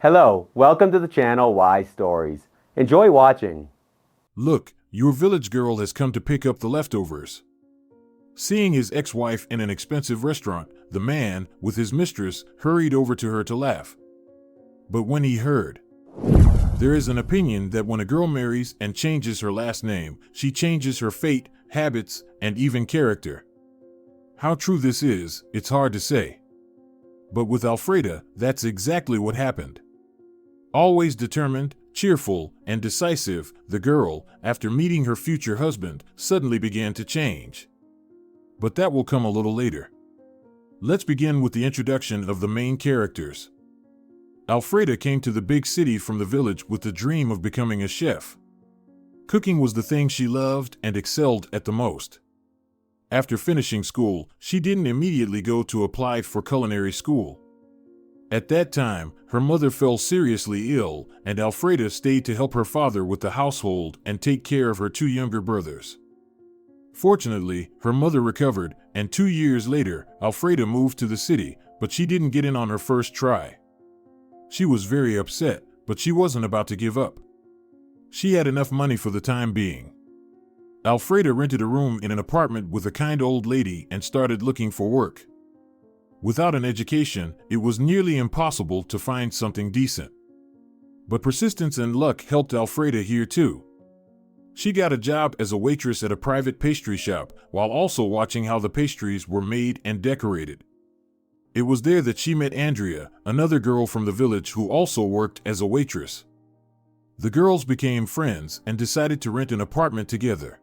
Hello, welcome to the channel Y Stories. Enjoy watching. Look, your village girl has come to pick up the leftovers. Seeing his ex-wife in an expensive restaurant, the man, with his mistress, hurried over to her to laugh. But when he heard, there is an opinion that when a girl marries and changes her last name, she changes her fate, habits, and even character. How true this is, it's hard to say. But with Alfreda, that's exactly what happened. Always determined, cheerful, and decisive, the girl, after meeting her future husband, suddenly began to change. But that will come a little later. Let's begin with the introduction of the main characters. Alfreda came to the big city from the village with the dream of becoming a chef. Cooking was the thing she loved and excelled at the most. After finishing school, she didn't immediately go to apply for culinary school. At that time, her mother fell seriously ill, and Alfreda stayed to help her father with the household and take care of her two younger brothers. Fortunately, her mother recovered, and 2 years later, Alfreda moved to the city, but she didn't get in on her first try. She was very upset, but she wasn't about to give up. She had enough money for the time being. Alfreda rented a room in an apartment with a kind old lady and started looking for work. Without an education, it was nearly impossible to find something decent. But persistence and luck helped Alfreda here too. She got a job as a waitress at a private pastry shop, while also watching how the pastries were made and decorated. It was there that she met Andrea, another girl from the village who also worked as a waitress. The girls became friends and decided to rent an apartment together.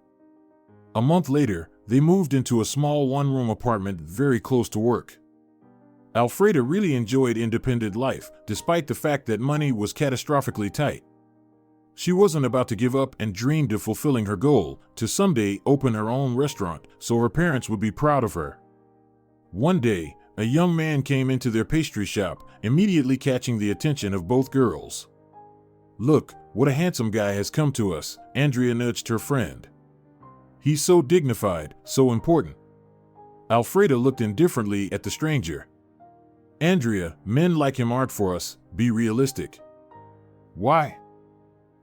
A month later, they moved into a small one-room apartment very close to work. Alfreda really enjoyed independent life, despite the fact that money was catastrophically tight. She wasn't about to give up and dreamed of fulfilling her goal to someday open her own restaurant so her parents would be proud of her. One day, a young man came into their pastry shop, immediately catching the attention of both girls. "Look, what a handsome guy has come to us," Andrea nudged her friend. "He's so dignified, so important." Alfreda looked indifferently at the stranger. "Andrea, men like him aren't for us, be realistic." "Why?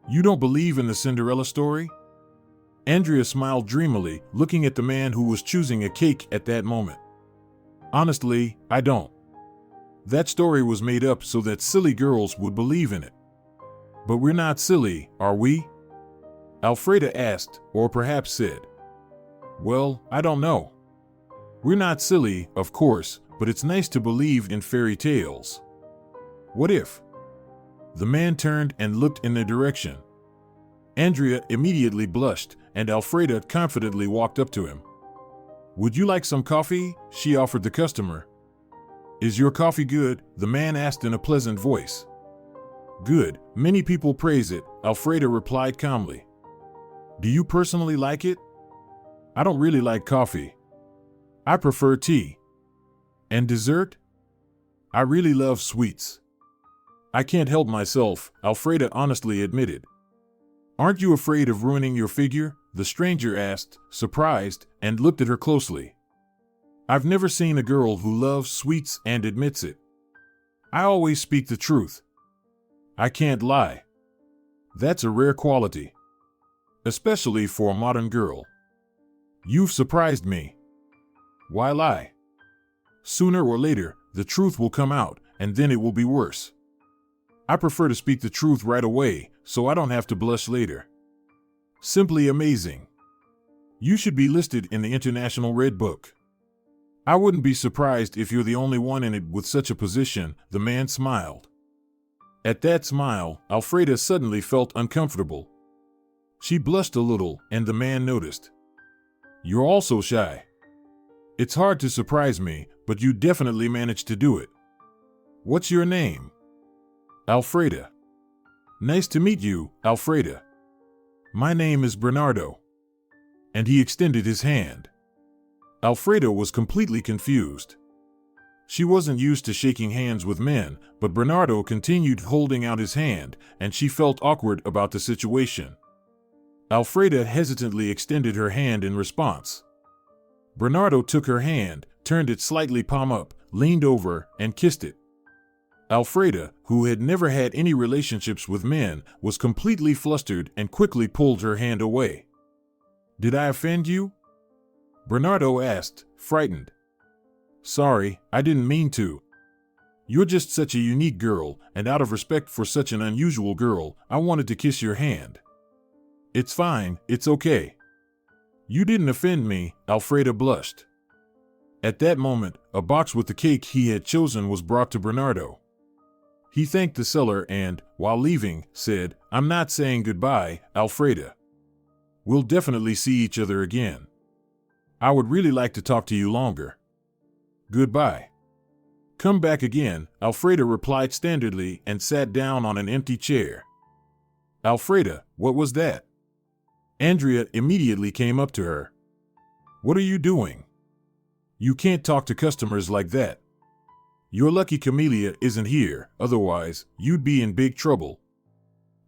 You don't believe in the Cinderella story?" Andrea smiled dreamily, looking at the man who was choosing a cake at that moment. "Honestly, I don't. That story was made up so that silly girls would believe in it." "But we're not silly, are we?" Alfreda asked, or perhaps said. "Well, I don't know. We're not silly, of course, but it's nice to believe in fairy tales. What if?" The man turned and looked in their direction. Andrea immediately blushed, and Alfreda confidently walked up to him. "Would you like some coffee?" she offered the customer. "Is your coffee good?" the man asked in a pleasant voice. "Good, many people praise it," Alfreda replied calmly. "Do you personally like it?" "I don't really like coffee. I prefer tea." "And dessert?" "I really love sweets." "I can't help myself," Alfreda honestly admitted. "Aren't you afraid of ruining your figure?" the stranger asked, surprised, and looked at her closely. "I've never seen a girl who loves sweets and admits it. I always speak the truth. I can't lie. That's a rare quality. Especially for a modern girl. You've surprised me. Why lie? Sooner or later, the truth will come out, and then it will be worse. I prefer to speak the truth right away, so I don't have to blush later. Simply amazing. You should be listed in the International Red Book. I wouldn't be surprised if you're the only one in it with such a position," the man smiled. At that smile, Alfreda suddenly felt uncomfortable. She blushed a little, and the man noticed. "You're also shy. It's hard to surprise me, but you definitely managed to do it. What's your name?" "Alfreda." "Nice to meet you, Alfreda. My name is Bernardo." And he extended his hand. Alfreda was completely confused. She wasn't used to shaking hands with men, but Bernardo continued holding out his hand, and she felt awkward about the situation. Alfreda hesitantly extended her hand in response. Bernardo took her hand, turned it slightly palm up, leaned over, and kissed it. Alfreda, who had never had any relationships with men, was completely flustered and quickly pulled her hand away. "Did I offend you?" Bernardo asked, frightened. "Sorry, I didn't mean to. You're just such a unique girl, and out of respect for such an unusual girl, I wanted to kiss your hand." "It's fine, it's okay." "You didn't offend me," Alfreda blushed. At that moment, a box with the cake he had chosen was brought to Bernardo. He thanked the seller and, while leaving, said, "I'm not saying goodbye, Alfreda. We'll definitely see each other again. I would really like to talk to you longer. Goodbye." "Come back again," Alfreda replied standardly and sat down on an empty chair. "Alfreda, what was that?" Andrea immediately came up to her. "What are you doing? You can't talk to customers like that. You're lucky Camellia isn't here, otherwise, you'd be in big trouble."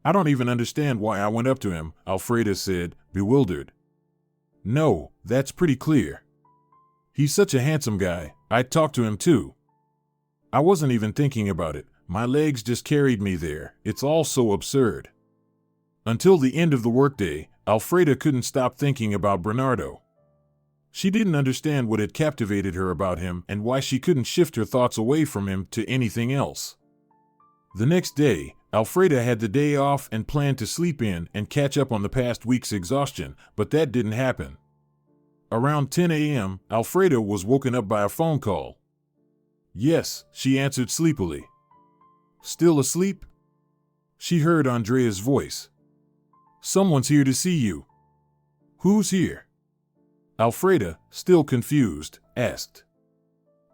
"I don't even understand why I went up to him," Alfreda said, bewildered. "No, that's pretty clear. He's such a handsome guy, I'd talk to him too. I wasn't even thinking about it, my legs just carried me there, it's all so absurd." Until the end of the workday, Alfreda couldn't stop thinking about Bernardo. She didn't understand what had captivated her about him and why she couldn't shift her thoughts away from him to anything else. The next day, Alfreda had the day off and planned to sleep in and catch up on the past week's exhaustion, but that didn't happen. Around 10 a.m., Alfreda was woken up by a phone call. "Yes," she answered sleepily. "Still asleep?" She heard Andrea's voice. "Someone's here to see you." "Who's here?" Alfreda, still confused, asked.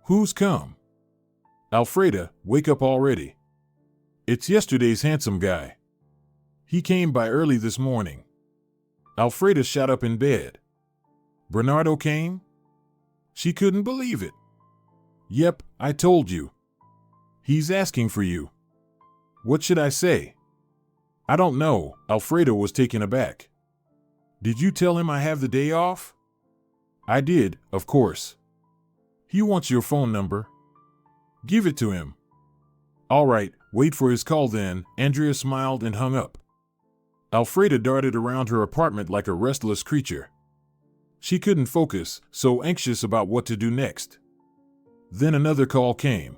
"Who's come?" "Alfreda, wake up already. It's yesterday's handsome guy. He came by early this morning." Alfreda shot up in bed. "Bernardo came?" She couldn't believe it. "Yep, I told you. He's asking for you." "What should I say?" "I don't know," Alfreda was taken aback. "Did you tell him I have the day off?" "I did, of course." "He wants your phone number." "Give it to him." "All right, wait for his call then." Andrea smiled and hung up. Alfreda darted around her apartment like a restless creature. She couldn't focus, so anxious about what to do next. Then another call came.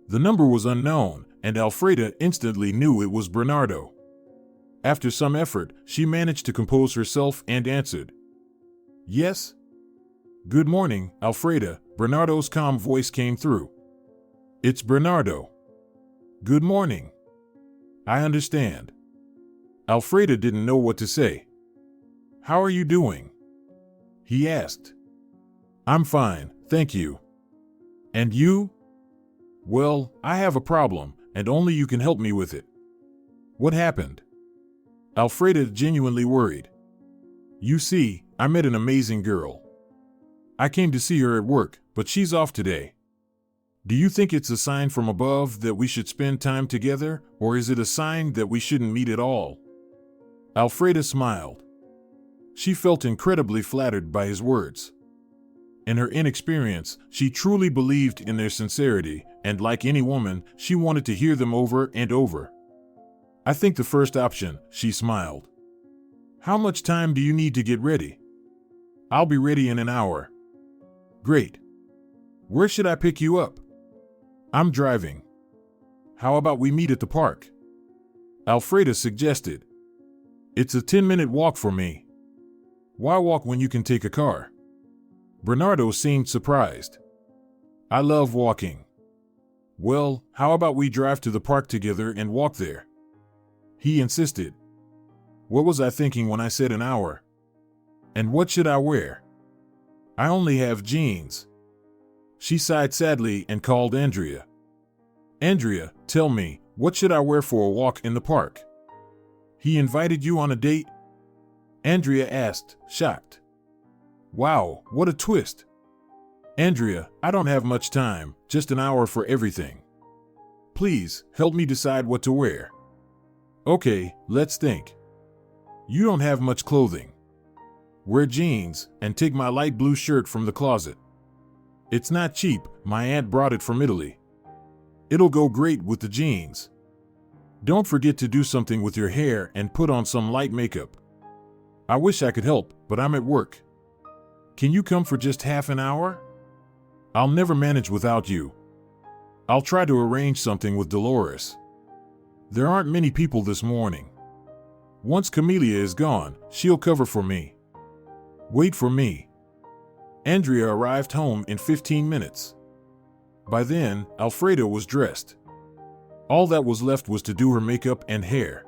The number was unknown, and Alfreda instantly knew it was Bernardo. After some effort, she managed to compose herself and answered. "Yes?" "Good morning, Alfreda," Bernardo's calm voice came through. "It's Bernardo." "Good morning." "I understand." Alfreda didn't know what to say. "How are you doing?" he asked. "I'm fine, thank you." "And you?" "Well, I have a problem, and only you can help me with it." "What happened?" Alfreda genuinely worried. "You see, I met an amazing girl. I came to see her at work, but she's off today. Do you think it's a sign from above that we should spend time together, or is it a sign that we shouldn't meet at all?" Alfreda smiled. She felt incredibly flattered by his words. In her inexperience, she truly believed in their sincerity, and like any woman, she wanted to hear them over and over. "I think the first option," she smiled. "How much time do you need to get ready?" "I'll be ready in an hour." "Great. Where should I pick you up?" "I'm driving." "How about we meet at the park?" Alfreda suggested. "It's a 10-minute walk for me." "Why walk when you can take a car?" Bernardo seemed surprised. "I love walking." "Well, how about we drive to the park together and walk there?" he insisted. What was I thinking when I said an hour? And what should I wear? I only have jeans. She sighed sadly and called Andrea. "Andrea, tell me, what should I wear for a walk in the park?" "He invited you on a date?" Andrea asked, shocked. "Wow, what a twist." "Andrea, I don't have much time, just an hour for everything. Please, help me decide what to wear." "Okay, let's think. You don't have much clothing. Wear jeans, and take my light blue shirt from the closet. It's not cheap, my aunt brought it from Italy." It'll go great with the jeans. Don't forget to do something with your hair and put on some light makeup. I wish I could help, but I'm at work. Can you come for just half an hour? I'll never manage without you. I'll try to arrange something with Dolores. There aren't many people this morning. Once Camellia is gone, she'll cover for me. Wait for me. Andrea arrived home in 15 minutes. By then, Alfreda was dressed. All that was left was to do her makeup and hair.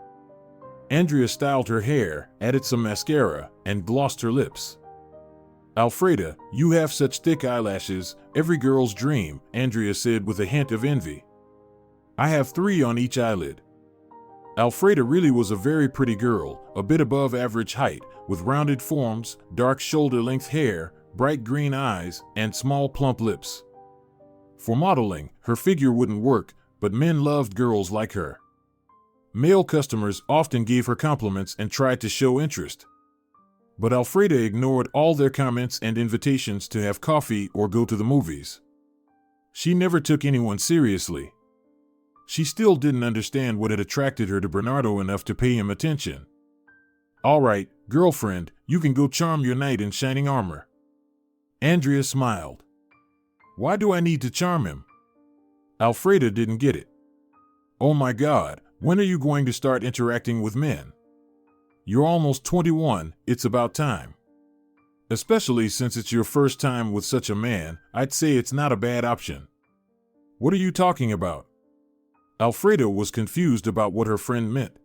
Andrea styled her hair, added some mascara, and glossed her lips. Alfreda, you have such thick eyelashes, every girl's dream, Andrea said with a hint of envy. I have 3 on each eyelid. Alfreda really was a very pretty girl, a bit above average height, with rounded forms, dark shoulder-length hair, bright green eyes, and small plump lips. For modeling, her figure wouldn't work, but men loved girls like her. Male customers often gave her compliments and tried to show interest. But Alfreda ignored all their comments and invitations to have coffee or go to the movies. She never took anyone seriously. She still didn't understand what had attracted her to Bernardo enough to pay him attention. All right, girlfriend, you can go charm your knight in shining armor. Andrea smiled. Why do I need to charm him? Alfreda didn't get it. Oh my God, when are you going to start interacting with men? You're almost 21, it's about time. Especially since it's your first time with such a man, I'd say it's not a bad option. What are you talking about? Alfreda was confused about what her friend meant.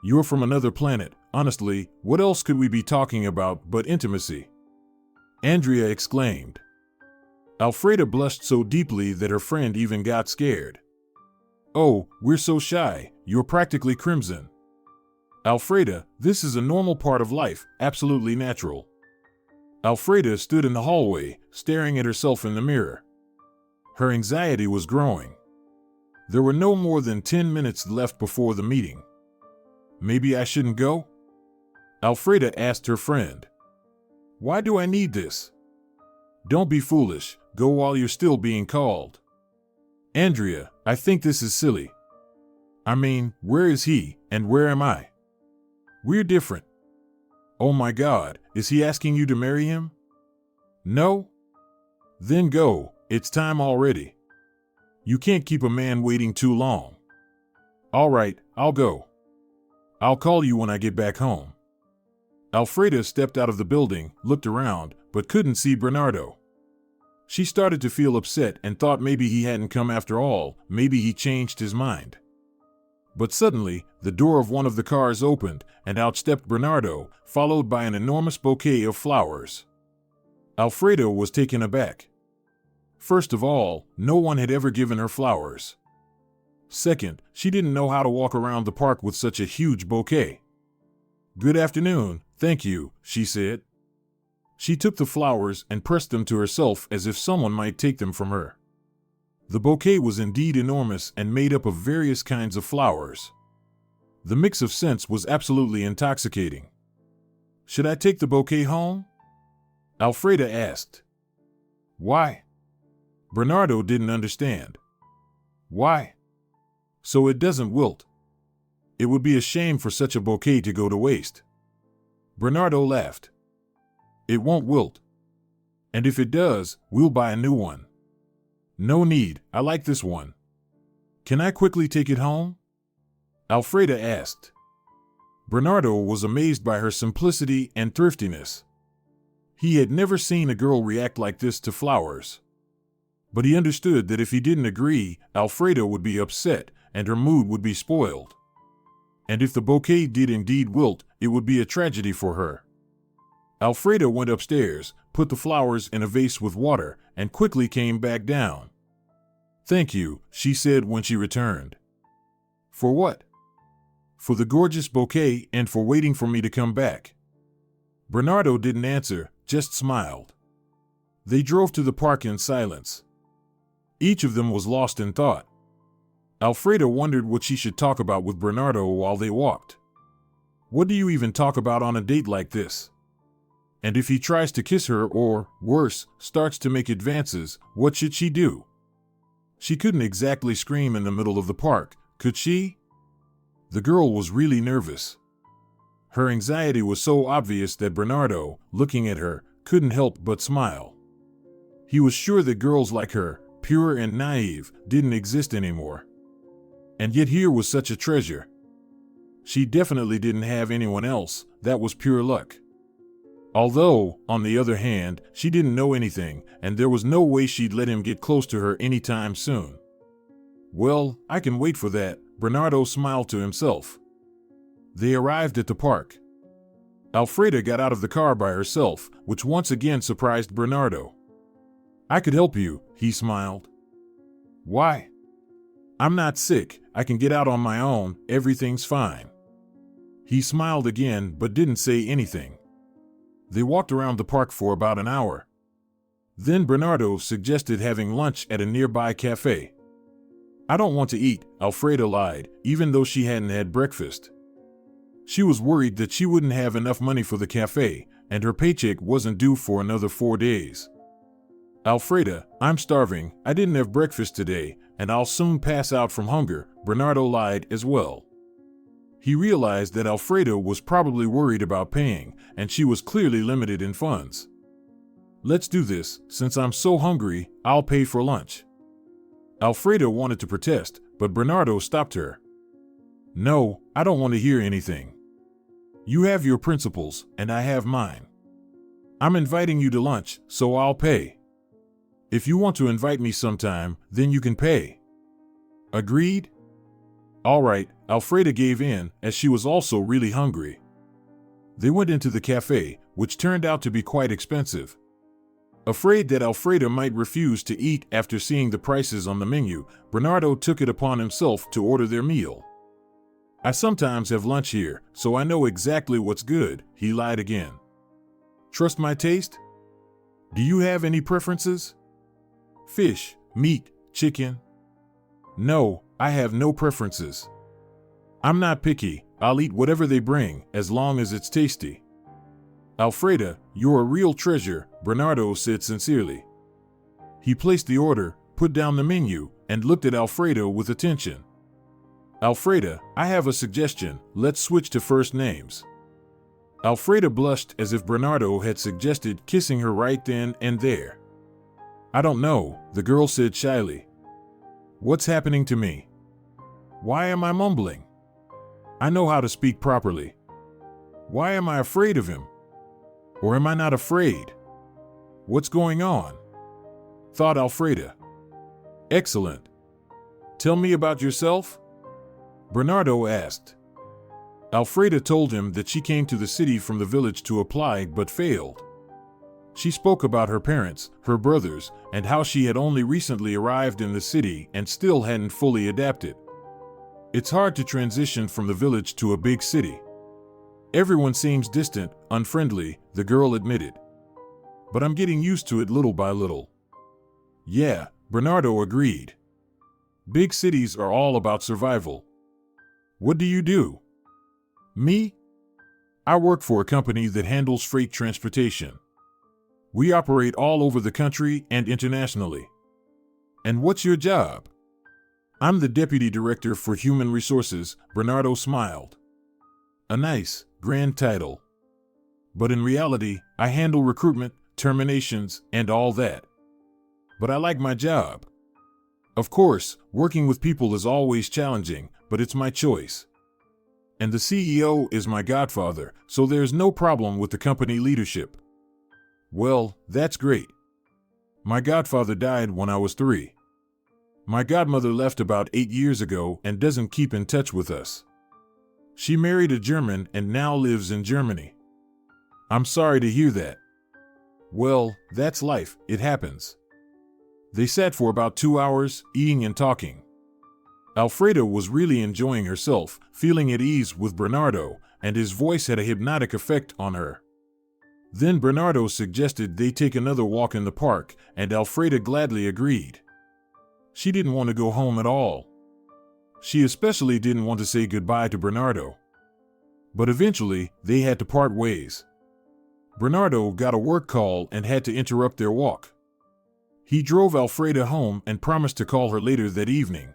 You're from another planet. Honestly, what else could we be talking about but intimacy? Andrea exclaimed. Alfreda blushed so deeply that her friend even got scared. Oh, we're so shy, you're practically crimson. Alfreda, this is a normal part of life, absolutely natural. Alfreda stood in the hallway, staring at herself in the mirror. Her anxiety was growing. There were no more than 10 minutes left before the meeting. Maybe I shouldn't go? Alfreda asked her friend. Why do I need this? Don't be foolish, go while you're still being called. Andrea, I think this is silly. I mean, where is he, and where am I? We're different. Oh my God, is he asking you to marry him? No? Then go, it's time already. You can't keep a man waiting too long. All right, I'll go. I'll call you when I get back home. Alfreda stepped out of the building, looked around, but couldn't see Bernardo. She started to feel upset and thought maybe he hadn't come after all, maybe he changed his mind. But suddenly, the door of one of the cars opened, and out stepped Bernardo, followed by an enormous bouquet of flowers. Alfreda was taken aback. First of all, no one had ever given her flowers. Second, she didn't know how to walk around the park with such a huge bouquet. Good afternoon, thank you, she said. She took the flowers and pressed them to herself as if someone might take them from her. The bouquet was indeed enormous and made up of various kinds of flowers. The mix of scents was absolutely intoxicating. Should I take the bouquet home? Alfreda asked. Why? Bernardo didn't understand. Why? So it doesn't wilt. It would be a shame for such a bouquet to go to waste. Bernardo laughed. It won't wilt. And if it does, we'll buy a new one. No need, I like this one. Can I quickly take it home? Alfreda asked. Bernardo was amazed by her simplicity and thriftiness. He had never seen a girl react like this to flowers. But he understood that if he didn't agree, Alfreda would be upset, and her mood would be spoiled. And if the bouquet did indeed wilt, it would be a tragedy for her. Alfreda went upstairs, put the flowers in a vase with water, and quickly came back down. Thank you, she said when she returned. For what? For the gorgeous bouquet and for waiting for me to come back. Bernardo didn't answer, just smiled. They drove to the park in silence. Each of them was lost in thought. Alfreda wondered what she should talk about with Bernardo while they walked. What do you even talk about on a date like this? And if he tries to kiss her or, worse, starts to make advances, what should she do? She couldn't exactly scream in the middle of the park, could she? The girl was really nervous. Her anxiety was so obvious that Bernardo, looking at her, couldn't help but smile. He was sure that girls like her, pure and naive, didn't exist anymore. And yet here was such a treasure. She definitely didn't have anyone else, that was pure luck. Although, on the other hand, she didn't know anything, and there was no way she'd let him get close to her anytime soon. Well, I can wait for that, Bernardo smiled to himself. They arrived at the park. Alfreda got out of the car by herself, which once again surprised Bernardo. I could help you, he smiled. Why? I'm not sick, I can get out on my own, everything's fine. He smiled again but didn't say anything. They walked around the park for about an hour. Then Bernardo suggested having lunch at a nearby cafe. I don't want to eat, Alfreda lied, even though she hadn't had breakfast. She was worried that she wouldn't have enough money for the cafe, and her paycheck wasn't due for another 4 days. Alfreda, I'm starving, I didn't have breakfast today, and I'll soon pass out from hunger, Bernardo lied as well. He realized that Alfreda was probably worried about paying, and she was clearly limited in funds. Let's do this, since I'm so hungry, I'll pay for lunch. Alfreda wanted to protest, but Bernardo stopped her. No, I don't want to hear anything. You have your principles, and I have mine. I'm inviting you to lunch, so I'll pay. If you want to invite me sometime, then you can pay. Agreed? All right, Alfreda gave in, as she was also really hungry. They went into the cafe, which turned out to be quite expensive. Afraid that Alfreda might refuse to eat after seeing the prices on the menu, Bernardo took it upon himself to order their meal. I sometimes have lunch here, so I know exactly what's good, he lied again. Trust my taste? Do you have any preferences? Fish, meat, chicken? No, I have no preferences. I'm not picky, I'll eat whatever they bring, as long as it's tasty. Alfreda, you're a real treasure, Bernardo said sincerely. He placed the order, put down the menu, and looked at Alfreda with attention. Alfreda, I have a suggestion, let's switch to first names. Alfreda blushed as if Bernardo had suggested kissing her right then and there. I don't know, the girl said shyly. What's happening to me? Why am I mumbling? I know how to speak properly. Why am I afraid of him? Or am I not afraid? What's going on? Thought Alfreda. Excellent. Tell me about yourself? Bernardo asked. Alfreda told him that she came to the city from the village to apply but failed. She spoke about her parents, her brothers, and how she had only recently arrived in the city and still hadn't fully adapted. It's hard to transition from the village to a big city. Everyone seems distant, unfriendly, the girl admitted. But I'm getting used to it little by little. Yeah, Bernardo agreed. Big cities are all about survival. What do you do? Me? I work for a company that handles freight transportation. We operate all over the country and internationally. And what's your job? I'm the Deputy Director for Human Resources, Bernardo smiled. A nice, grand title. But in reality, I handle recruitment, terminations, and all that. But I like my job. Of course, working with people is always challenging, but it's my choice. And the CEO is my godfather, so there's no problem with the company leadership. Well, that's great. My godfather died when I was 3. My godmother left about 8 years ago and doesn't keep in touch with us. She married a German and now lives in Germany. I'm sorry to hear that. Well, that's life, it happens. They sat for about 2 hours, eating and talking. Alfreda was really enjoying herself, feeling at ease with Bernardo, and his voice had a hypnotic effect on her. Then Bernardo suggested they take another walk in the park, and Alfreda gladly agreed. She didn't want to go home at all. She especially didn't want to say goodbye to Bernardo. But eventually, they had to part ways. Bernardo got a work call and had to interrupt their walk. He drove Alfreda home and promised to call her later that evening.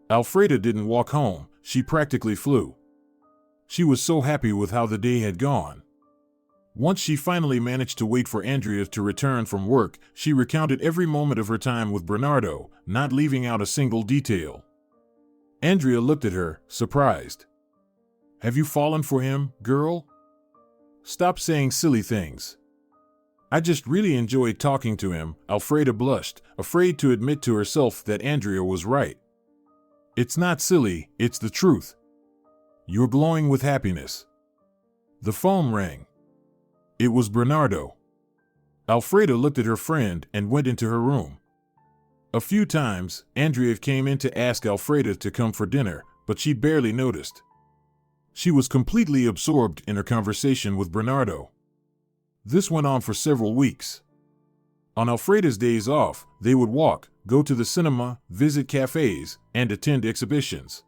Alfreda didn't walk home, she practically flew. She was so happy with how the day had gone. Once she finally managed to wait for Andrea to return from work, she recounted every moment of her time with Bernardo, not leaving out a single detail. Andrea looked at her, surprised. "Have you fallen for him, girl? Stop saying silly things." "I just really enjoyed talking to him," Alfreda blushed, afraid to admit to herself that Andrea was right. "It's not silly, it's the truth. You're glowing with happiness." The phone rang. It was Bernardo. Alfreda looked at her friend and went into her room. A few times, Andrea came in to ask Alfreda to come for dinner, but she barely noticed. She was completely absorbed in her conversation with Bernardo. This went on for several weeks. On Alfreda's days off, they would walk, go to the cinema, visit cafes, and attend exhibitions.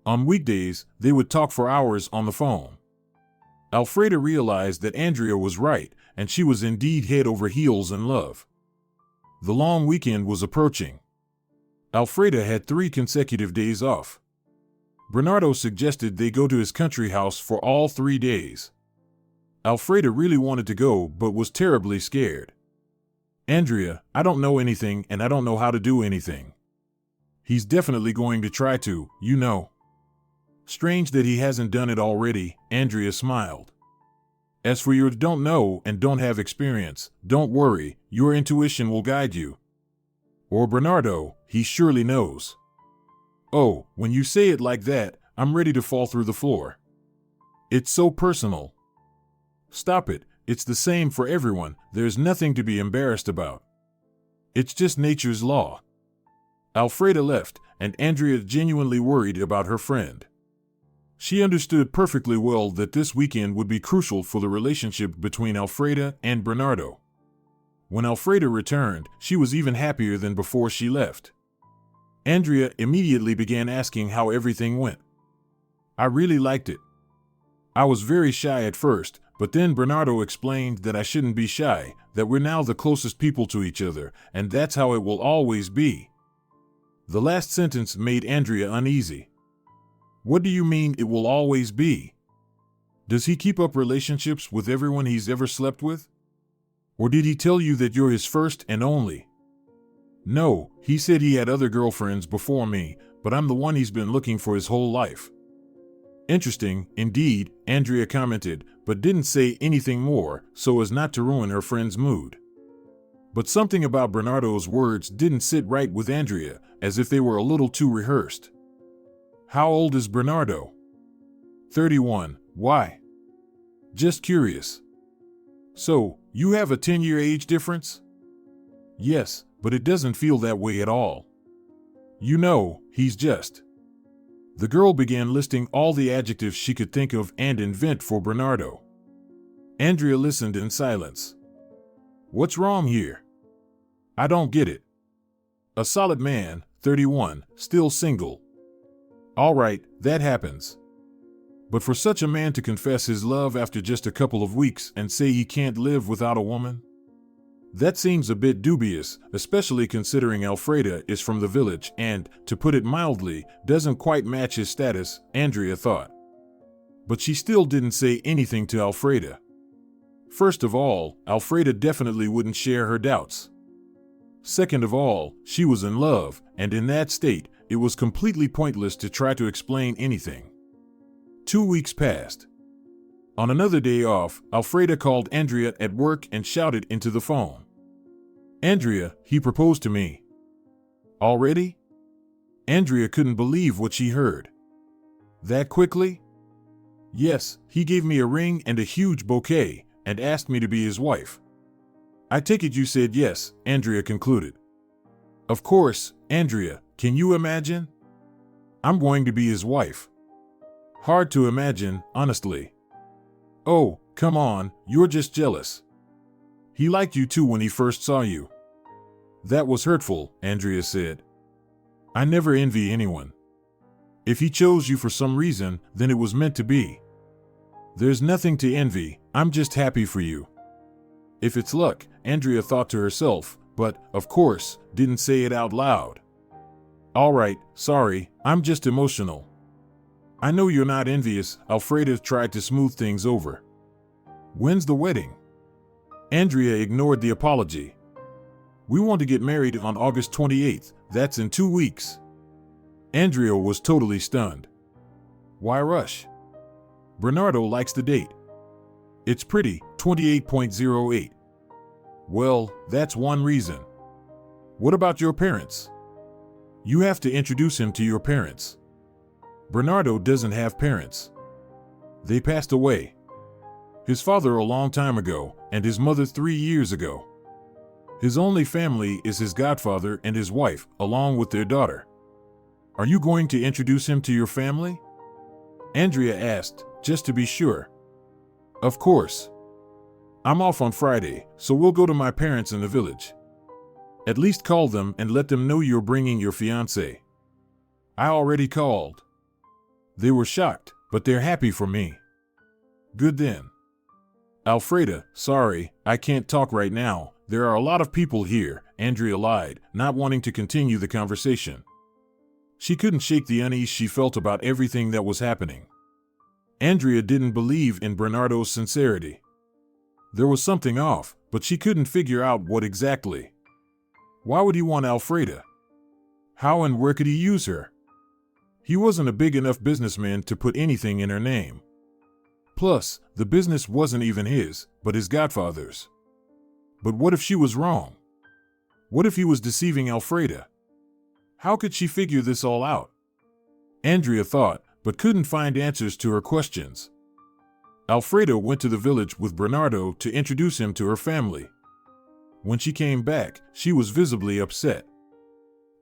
On weekdays, they would talk for hours on the phone. Alfreda realized that Andrea was right, and she was indeed head over heels in love. The long weekend was approaching. Alfreda had 3 consecutive days off. Bernardo suggested they go to his country house for all 3 days. Alfreda really wanted to go but was terribly scared. "Andrea, I don't know anything and I don't know how to do anything. He's definitely going to try to, you know." "Strange that he hasn't done it already," Andrea smiled. "As for your don't know and don't have experience, don't worry, your intuition will guide you. Or Bernardo, he surely knows." "Oh, when you say it like that, I'm ready to fall through the floor. It's so personal." "Stop it, it's the same for everyone, there's nothing to be embarrassed about. It's just nature's law." Alfreda left, and Andrea genuinely worried about her friend. She understood perfectly well that this weekend would be crucial for the relationship between Alfreda and Bernardo. When Alfreda returned, she was even happier than before she left. Andrea immediately began asking how everything went. "I really liked it. I was very shy at first, but then Bernardo explained that I shouldn't be shy, that we're now the closest people to each other, and that's how it will always be." The last sentence made Andrea uneasy. "What do you mean it will always be? Does he keep up relationships with everyone he's ever slept with? Or did he tell you that you're his first and only?" "No, he said he had other girlfriends before me, but I'm the one he's been looking for his whole life." "Interesting, indeed," Andrea commented, but didn't say anything more so as not to ruin her friend's mood. But something about Bernardo's words didn't sit right with Andrea, as if they were a little too rehearsed. "How old is Bernardo?" 31, why?" "Just curious." "So, you have a 10-year age difference?" "Yes, but it doesn't feel that way at all. You know, he's just..." The girl began listing all the adjectives she could think of and invent for Bernardo. Andrea listened in silence. "What's wrong here? I don't get it. A solid man, 31, still single. All right, that happens. But for such a man to confess his love after just a couple of weeks and say he can't live without a woman? That seems a bit dubious, especially considering Alfreda is from the village and, to put it mildly, doesn't quite match his status, Andrea thought. But she still didn't say anything to Alfreda. First of all, Alfreda definitely wouldn't share her doubts. Second of all, she was in love, and in that state, it was completely pointless to try to explain anything. 2 weeks passed. On another day off, Alfreda called Andrea at work and shouted into the phone. "Andrea, he proposed to me." "Already?" Andrea couldn't believe what she heard. "That quickly?" "Yes, he gave me a ring and a huge bouquet, and asked me to be his wife." "I take it you said yes," Andrea concluded. "Of course, Andrea, can you imagine? I'm going to be his wife. Hard to imagine, honestly." "Oh, come on, you're just jealous. He liked you too when he first saw you." "That was hurtful," Andrea said. "I never envy anyone. If he chose you for some reason, then it was meant to be. There's nothing to envy, I'm just happy for you." If it's luck, Andrea thought to herself, but, of course, didn't say it out loud. All right, sorry, I'm just emotional. I know you're not envious. Alfreda tried to smooth things over. When's the wedding? Andrea ignored the apology. We want to get married on August 28th. That's in 2 weeks. Andrea was totally stunned. Why rush? Bernardo likes the date. It's pretty, 28.08. Well, that's one reason. What about your parents? You have to introduce him to your parents. Bernardo doesn't have parents. They passed away. His father a long time ago, and his mother 3 years ago. His only family is his godfather and his wife, along with their daughter. Are you going to introduce him to your family? Andrea asked, just to be sure. Of course. I'm off on Friday, so we'll go to my parents in the village. At least call them and let them know you're bringing your fiancé. I already called. They were shocked, but they're happy for me. Good then. Alfreda, sorry, I can't talk right now. There are a lot of people here, Andrea lied, not wanting to continue the conversation. She couldn't shake the unease she felt about everything that was happening. Andrea didn't believe in Bernardo's sincerity. There was something off, but she couldn't figure out what exactly. Why would he want Alfreda? How and where could he use her? He wasn't a big enough businessman to put anything in her name. Plus, the business wasn't even his, but his godfather's. But what if she was wrong? What if he was deceiving Alfreda? How could she figure this all out? Andrea thought, but couldn't find answers to her questions. Alfreda went to the village with Bernardo to introduce him to her family. When she came back, she was visibly upset.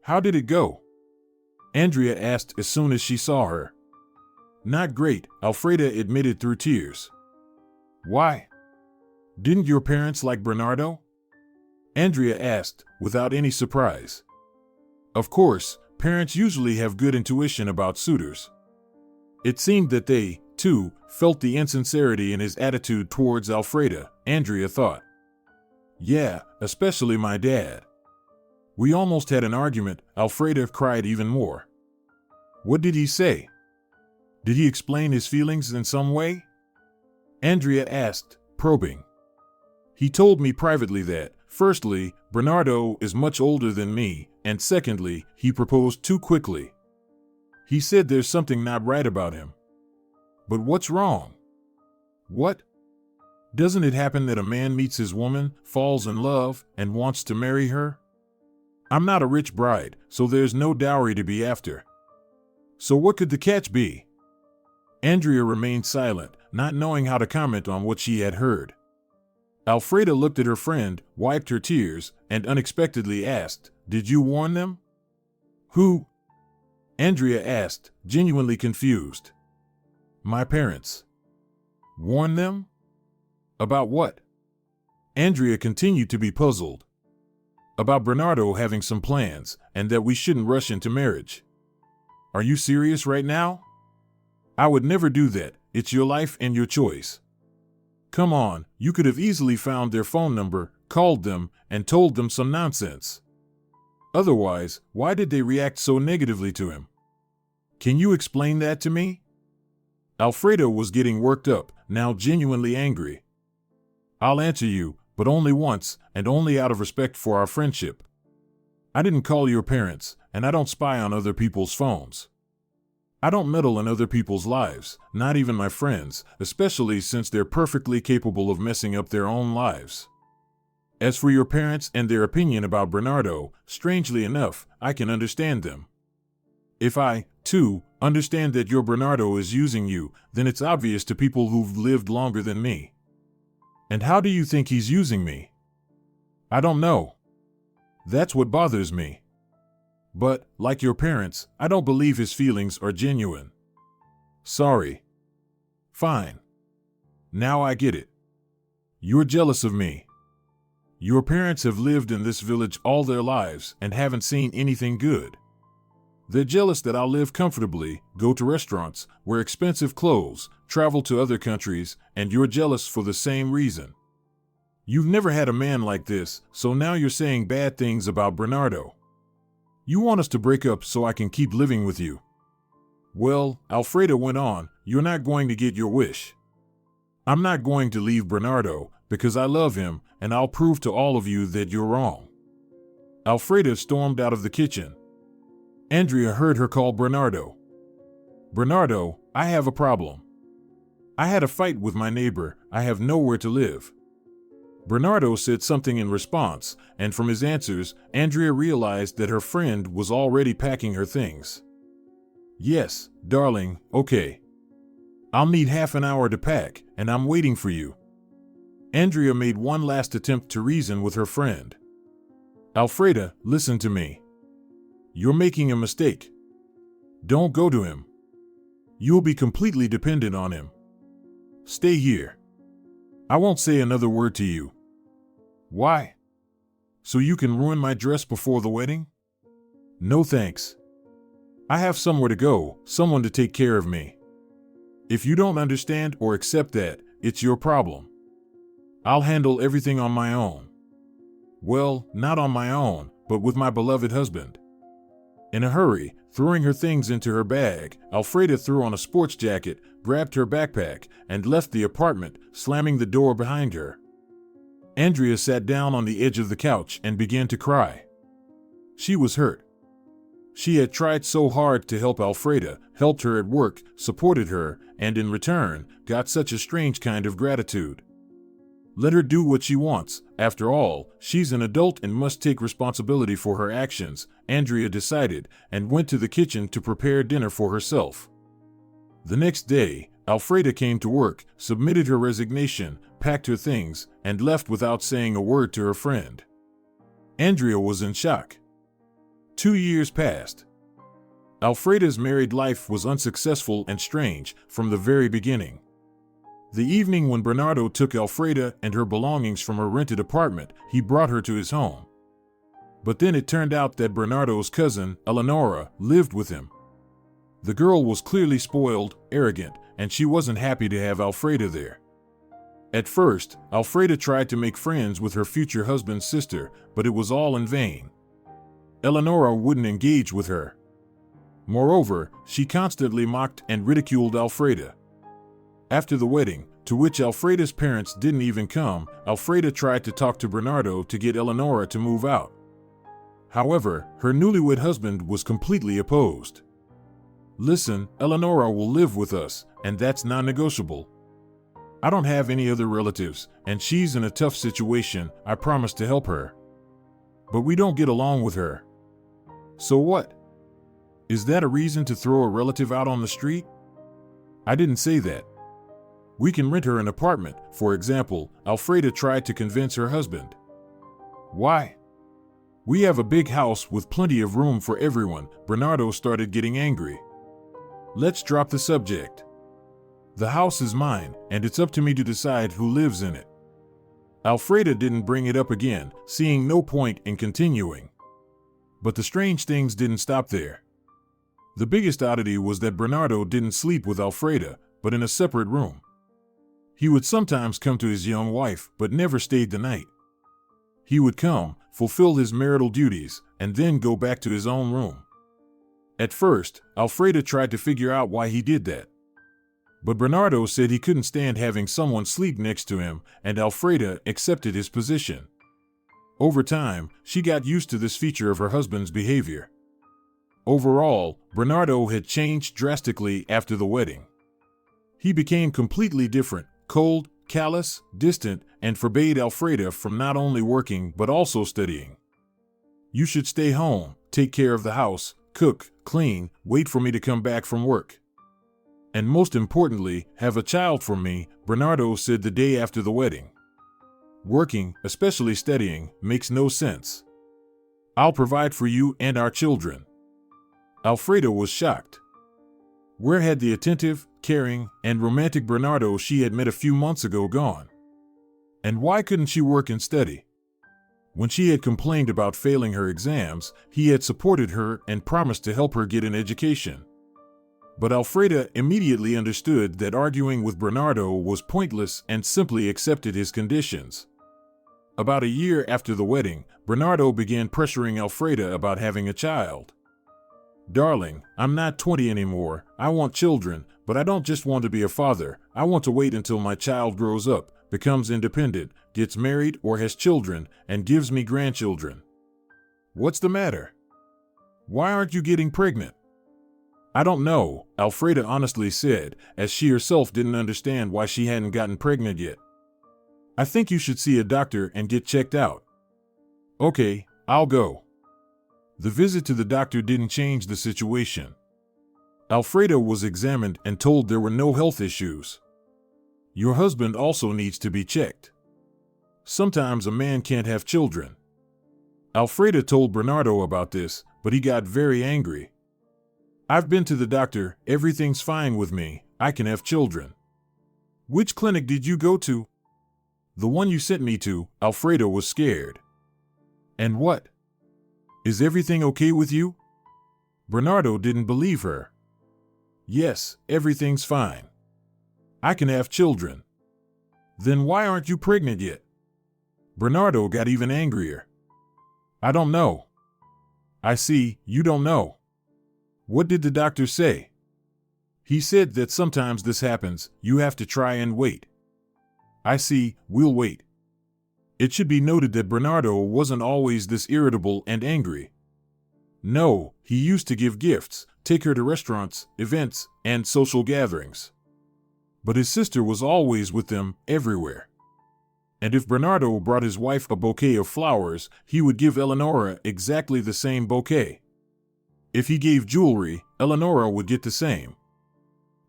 How did it go? Andrea asked as soon as she saw her. Not great, Alfreda admitted through tears. Why? Didn't your parents like Bernardo? Andrea asked, without any surprise. Of course, parents usually have good intuition about suitors. It seemed that they, too, felt the insincerity in his attitude towards Alfreda, Andrea thought. Yeah, especially my dad. We almost had an argument. Alfreda cried even more. What did he say? Did he explain his feelings in some way? Andrea asked, probing. He told me privately that, firstly, Bernardo is much older than me, and secondly, he proposed too quickly. He said there's something not right about him. But what's wrong? What? Doesn't it happen that a man meets his woman, falls in love, and wants to marry her? I'm not a rich bride, so there's no dowry to be after. So what could the catch be? Andrea remained silent, not knowing how to comment on what she had heard. Alfreda looked at her friend, wiped her tears, and unexpectedly asked, Did you warn them? Who? Andrea asked, genuinely confused. My parents. Warn them? About what? Andrea continued to be puzzled. About Bernardo having some plans, and that we shouldn't rush into marriage. Are you serious right now? I would never do that. It's your life and your choice. Come on, you could have easily found their phone number, called them, and told them some nonsense. Otherwise, why did they react so negatively to him? Can you explain that to me? Alfreda was getting worked up, now genuinely angry. I'll answer you, but only once, and only out of respect for our friendship. I didn't call your parents, and I don't spy on other people's phones. I don't meddle in other people's lives, not even my friends, especially since they're perfectly capable of messing up their own lives. As for your parents and their opinion about Bernardo, strangely enough, I can understand them. If I, too, understand that your Bernardo is using you, then it's obvious to people who've lived longer than me. And how do you think he's using me? I don't know. That's what bothers me. But, like your parents, I don't believe his feelings are genuine. Sorry. Fine. Now I get it. You're jealous of me. Your parents have lived in this village all their lives and haven't seen anything good. They're jealous that I'll live comfortably, go to restaurants, wear expensive clothes, travel to other countries, and you're jealous for the same reason. You've never had a man like this, so now you're saying bad things about Bernardo. You want us to break up so I can keep living with you. Well, Alfreda went on, you're not going to get your wish. I'm not going to leave Bernardo because I love him, and I'll prove to all of you that you're wrong. Alfreda stormed out of the kitchen. Andrea heard her call Bernardo. Bernardo, I have a problem. I had a fight with my neighbor. I have nowhere to live. Bernardo said something in response, and from his answers, Andrea realized that her friend was already packing her things. Yes, darling, okay. I'll need half an hour to pack, and I'm waiting for you. Andrea made one last attempt to reason with her friend. Alfreda, listen to me. You're making a mistake. Don't go to him. You'll be completely dependent on him. Stay here. I won't say another word to you. Why? So you can ruin my dress before the wedding? No thanks. I have somewhere to go, someone to take care of me. If you don't understand or accept that, it's your problem. I'll handle everything on my own. Well, not on my own, but with my beloved husband. In a hurry, throwing her things into her bag, Alfreda threw on a sports jacket, grabbed her backpack, and left the apartment, slamming the door behind her. Andrea sat down on the edge of the couch and began to cry. She was hurt. She had tried so hard to help Alfreda, helped her at work, supported her, and in return, got such a strange kind of gratitude. Let her do what she wants. After all, she's an adult and must take responsibility for her actions, Andrea decided, and went to the kitchen to prepare dinner for herself. The next day, Alfreda came to work, submitted her resignation, packed her things, and left without saying a word to her friend. Andrea was in shock. 2 years passed. Alfreda's married life was unsuccessful and strange from the very beginning. The evening when Bernardo took Alfreda and her belongings from her rented apartment, he brought her to his home. But then it turned out that Bernardo's cousin, Eleonora, lived with him. The girl was clearly spoiled, arrogant, and she wasn't happy to have Alfreda there. At first, Alfreda tried to make friends with her future husband's sister, but it was all in vain. Eleonora wouldn't engage with her. Moreover, she constantly mocked and ridiculed Alfreda. After the wedding, to which Alfreda's parents didn't even come, Alfreda tried to talk to Bernardo to get Eleonora to move out. However, her newlywed husband was completely opposed. Listen, Eleonora will live with us, and that's non-negotiable. I don't have any other relatives, and she's in a tough situation. I promised to help her. But we don't get along with her. So what? Is that a reason to throw a relative out on the street? I didn't say that. We can rent her an apartment, for example, Alfreda tried to convince her husband. Why? We have a big house with plenty of room for everyone. Bernardo started getting angry. Let's drop the subject. The house is mine, and it's up to me to decide who lives in it. Alfreda didn't bring it up again, seeing no point in continuing. But the strange things didn't stop there. The biggest oddity was that Bernardo didn't sleep with Alfreda, but in a separate room. He would sometimes come to his young wife, but never stayed the night. He would come, fulfill his marital duties, and then go back to his own room. At first, Alfreda tried to figure out why he did that. But Bernardo said he couldn't stand having someone sleep next to him, and Alfreda accepted his position. Over time, she got used to this feature of her husband's behavior. Overall, Bernardo had changed drastically after the wedding. He became completely different, cold, callous, distant, and forbade Alfreda from not only working but also studying. You should stay home, take care of the house, cook, clean, wait for me to come back from work. And most importantly, have a child for me, Bernardo said the day after the wedding. Working, especially studying, makes no sense. I'll provide for you and our children. Alfreda was shocked. Where had the attentive, caring, and romantic Bernardo she had met a few months ago gone? And why couldn't she work and study? When she had complained about failing her exams, he had supported her and promised to help her get an education. But Alfreda immediately understood that arguing with Bernardo was pointless and simply accepted his conditions. About a year after the wedding, Bernardo began pressuring Alfreda about having a child. "Darling, I'm not 20 anymore. I want children, but I don't just want to be a father. I want to wait until my child grows up, becomes independent, gets married or has children, and gives me grandchildren." "What's the matter? Why aren't you getting pregnant?" "I don't know," Alfreda honestly said, as she herself didn't understand why she hadn't gotten pregnant yet. "I think you should see a doctor and get checked out." "Okay, I'll go." The visit to the doctor didn't change the situation. Alfreda was examined and told there were no health issues. "Your husband also needs to be checked. Sometimes a man can't have children." Alfreda told Bernardo about this, but he got very angry. "I've been to the doctor, everything's fine with me, I can have children." "Which clinic did you go to?" "The one you sent me to." Alfreda was scared. "And what? Is everything okay with you?" Bernardo didn't believe her. "Yes, everything's fine. I can have children." "Then why aren't you pregnant yet?" Bernardo got even angrier. "I don't know." "I see, you don't know. What did the doctor say?" "He said that sometimes this happens, you have to try and wait." "I see, we'll wait." It should be noted that Bernardo wasn't always this irritable and angry. No, he used to give gifts, take her to restaurants, events, and social gatherings. But his sister was always with them, everywhere. And if Bernardo brought his wife a bouquet of flowers, he would give Eleonora exactly the same bouquet. If he gave jewelry, Eleonora would get the same.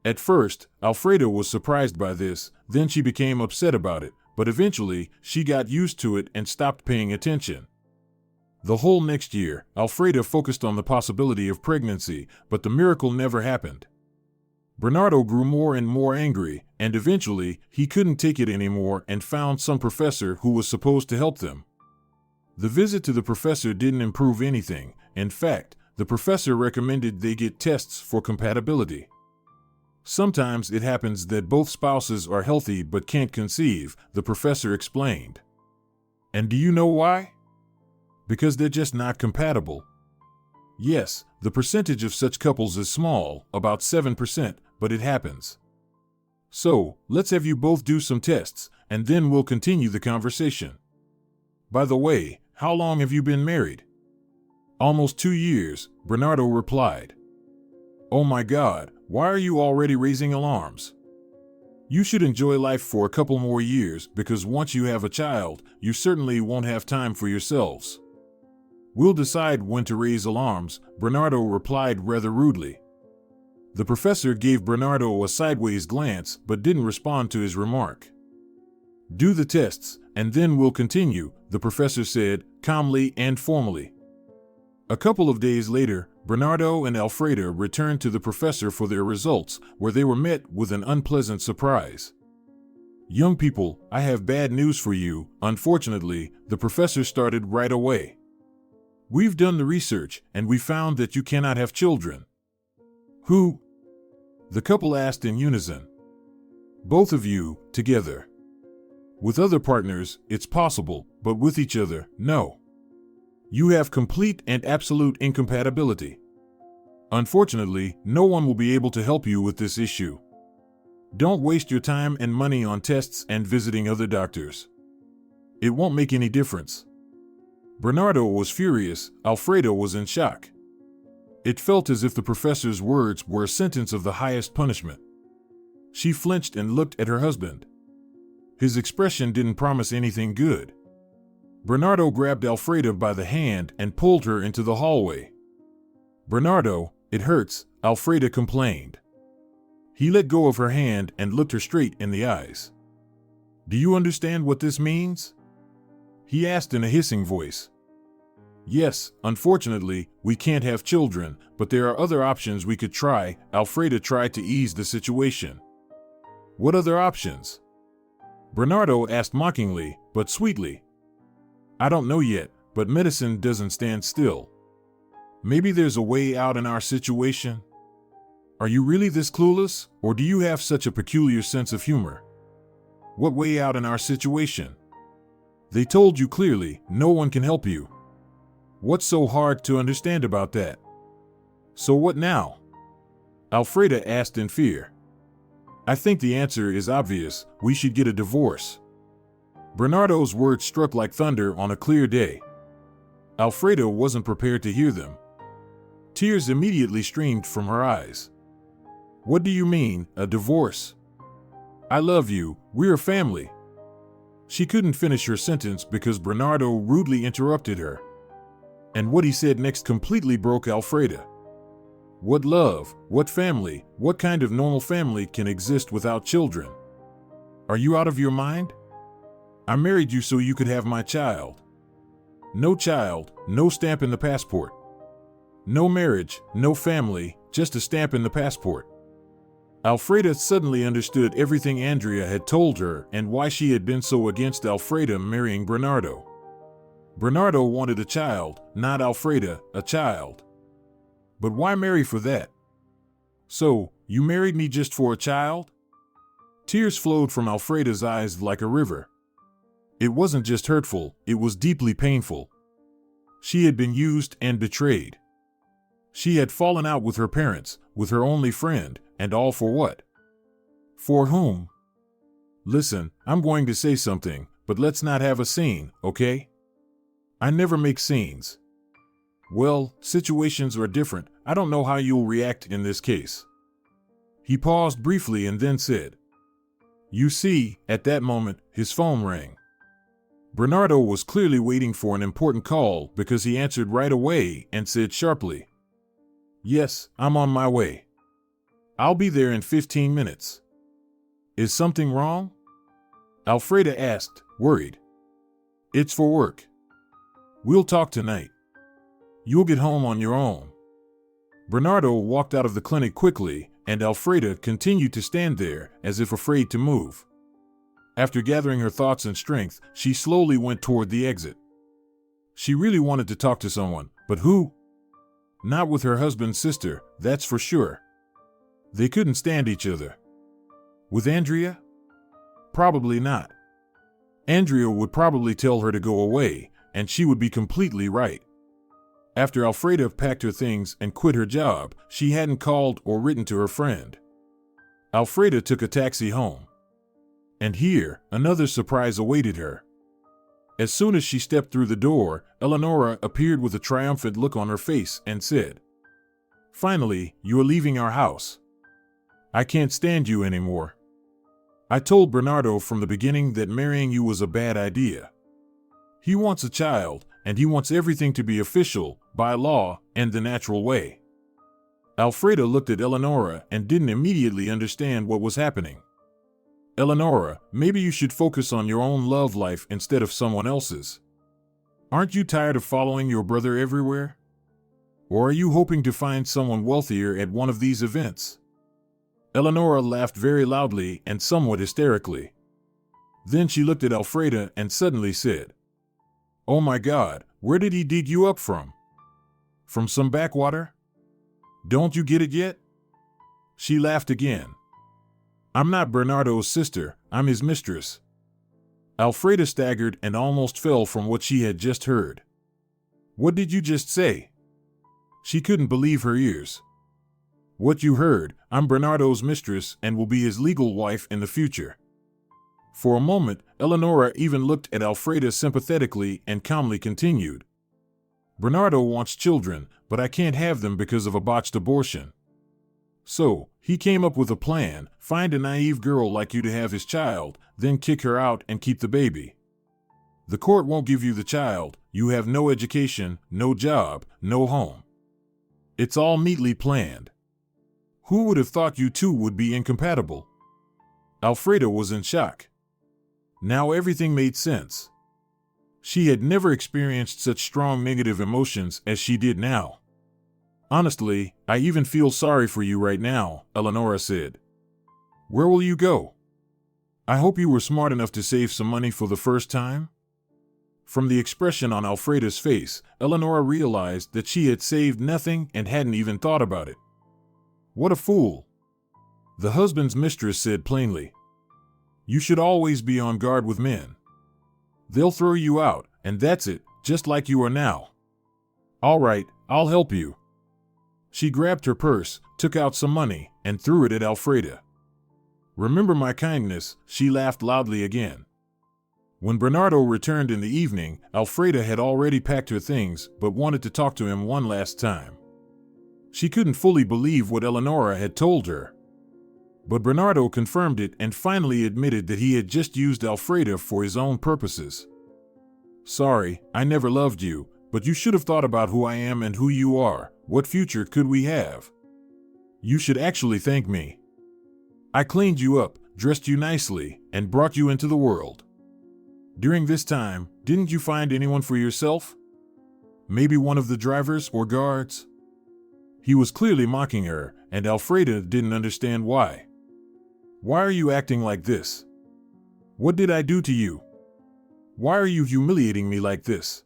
At first, Alfreda was surprised by this, then she became upset about it, but eventually, she got used to it and stopped paying attention. The whole next year, Alfreda focused on the possibility of pregnancy, but the miracle never happened. Bernardo grew more and more angry, and eventually, he couldn't take it anymore and found some professor who was supposed to help them. The visit to the professor didn't improve anything. In fact, the professor recommended they get tests for compatibility. Sometimes it happens that both spouses are healthy but can't conceive, the professor explained. And do you know why? Because they're just not compatible. Yes, the percentage of such couples is small, about 7%, but it happens. So, let's have you both do some tests, and then we'll continue the conversation. By the way, how long have you been married? Almost 2 years, Bernardo replied. Oh my God, why are you already raising alarms? You should enjoy life for a couple more years because once you have a child, you certainly won't have time for yourselves. We'll decide when to raise alarms, Bernardo replied rather rudely. The professor gave Bernardo a sideways glance but didn't respond to his remark. Do the tests, and then we'll continue, the professor said, calmly and formally. A couple of days later, Bernardo and Alfreda returned to the professor for their results, where they were met with an unpleasant surprise. Young people, I have bad news for you. Unfortunately, the professor started right away. We've done the research, and we found that you cannot have children. Who? The couple asked in unison. Both of you, together. With other partners, it's possible, but with each other, no. You have complete and absolute incompatibility. Unfortunately, no one will be able to help you with this issue. Don't waste your time and money on tests and visiting other doctors. It won't make any difference. Bernardo was furious, Alfreda was in shock. It felt as if the professor's words were a sentence of the highest punishment. She flinched and looked at her husband. His expression didn't promise anything good. Bernardo grabbed Alfreda by the hand and pulled her into the hallway. Bernardo, it hurts, Alfreda complained. He let go of her hand and looked her straight in the eyes. Do you understand what this means? He asked in a hissing voice. Yes, unfortunately, we can't have children, but there are other options we could try. Alfreda tried to ease the situation. What other options? Bernardo asked mockingly, but sweetly. I don't know yet, but medicine doesn't stand still. Maybe there's a way out in our situation? Are you really this clueless, or do you have such a peculiar sense of humor? What way out in our situation? They told you clearly, no one can help you. What's so hard to understand about that? So what now? Alfreda asked in fear. I think the answer is obvious. We should get a divorce. Bernardo's words struck like thunder on a clear day. Alfreda wasn't prepared to hear them. Tears immediately streamed from her eyes. What do you mean, a divorce? I love you, we're a family. She couldn't finish her sentence because Bernardo rudely interrupted her. And what he said next completely broke Alfreda. What love, what family, what kind of normal family can exist without children? Are you out of your mind? I married you so you could have my child. No child, no stamp in the passport. No marriage, no family, just a stamp in the passport. Alfreda suddenly understood everything Andrea had told her and why she had been so against Alfreda marrying Bernardo. Bernardo wanted a child, not Alfreda, a child. But why marry for that? So, you married me just for a child? Tears flowed from Alfreda's eyes like a river. It wasn't just hurtful, it was deeply painful. She had been used and betrayed. She had fallen out with her parents, with her only friend, and all for what? For whom? Listen, I'm going to say something, but let's not have a scene, okay? I never make scenes. Well, situations are different. I don't know how you'll react in this case. He paused briefly and then said, You see, at that moment, his phone rang. Bernardo was clearly waiting for an important call because he answered right away and said sharply, Yes, I'm on my way. I'll be there in 15 minutes. Is something wrong? Alfreda asked, worried. It's for work. We'll talk tonight. You'll get home on your own. Bernardo walked out of the clinic quickly, and Alfreda continued to stand there as if afraid to move. After gathering her thoughts and strength, she slowly went toward the exit. She really wanted to talk to someone, but who? Not with her husband's sister, that's for sure. They couldn't stand each other. With Andrea? Probably not. Andrea would probably tell her to go away, and she would be completely right. After Alfreda packed her things and quit her job, she hadn't called or written to her friend. Alfreda took a taxi home. And here, another surprise awaited her. As soon as she stepped through the door, Eleonora appeared with a triumphant look on her face and said, Finally, you are leaving our house. I can't stand you anymore. I told Bernardo from the beginning that marrying you was a bad idea. He wants a child, and he wants everything to be official, by law, and the natural way. Alfreda looked at Eleonora and didn't immediately understand what was happening. Eleonora, maybe you should focus on your own love life instead of someone else's. Aren't you tired of following your brother everywhere? Or are you hoping to find someone wealthier at one of these events? Eleonora laughed very loudly and somewhat hysterically. Then she looked at Alfreda and suddenly said, Oh my God, where did he dig you up from? From some backwater? Don't you get it yet? She laughed again. I'm not Bernardo's sister, I'm his mistress. Alfreda staggered and almost fell from what she had just heard. What did you just say? She couldn't believe her ears. What you heard, I'm Bernardo's mistress and will be his legal wife in the future. For a moment, Eleonora even looked at Alfreda sympathetically and calmly continued. Bernardo wants children, but I can't have them because of a botched abortion. So, he came up with a plan, find a naive girl like you to have his child, then kick her out and keep the baby. The court won't give you the child, you have no education, no job, no home. It's all neatly planned. Who would have thought you two would be incompatible? Alfreda was in shock. Now everything made sense. She had never experienced such strong negative emotions as she did now. Honestly, I even feel sorry for you right now, Eleonora said. Where will you go? I hope you were smart enough to save some money for the first time. From the expression on Alfreda's face, Eleonora realized that she had saved nothing and hadn't even thought about it. What a fool! The husband's mistress said plainly. You should always be on guard with men. They'll throw you out, and that's it, just like you are now. All right, I'll help you. She grabbed her purse, took out some money, and threw it at Alfreda. Remember my kindness, she laughed loudly again. When Bernardo returned in the evening, Alfreda had already packed her things but wanted to talk to him one last time. She couldn't fully believe what Eleonora had told her. But Bernardo confirmed it and finally admitted that he had just used Alfreda for his own purposes. Sorry, I never loved you, but you should have thought about who I am and who you are. What future could we have? You should actually thank me. I cleaned you up, dressed you nicely, and brought you into the world. During this time, didn't you find anyone for yourself? Maybe one of the drivers or guards? He was clearly mocking her, and Alfreda didn't understand why. Why are you acting like this? What did I do to you? Why are you humiliating me like this?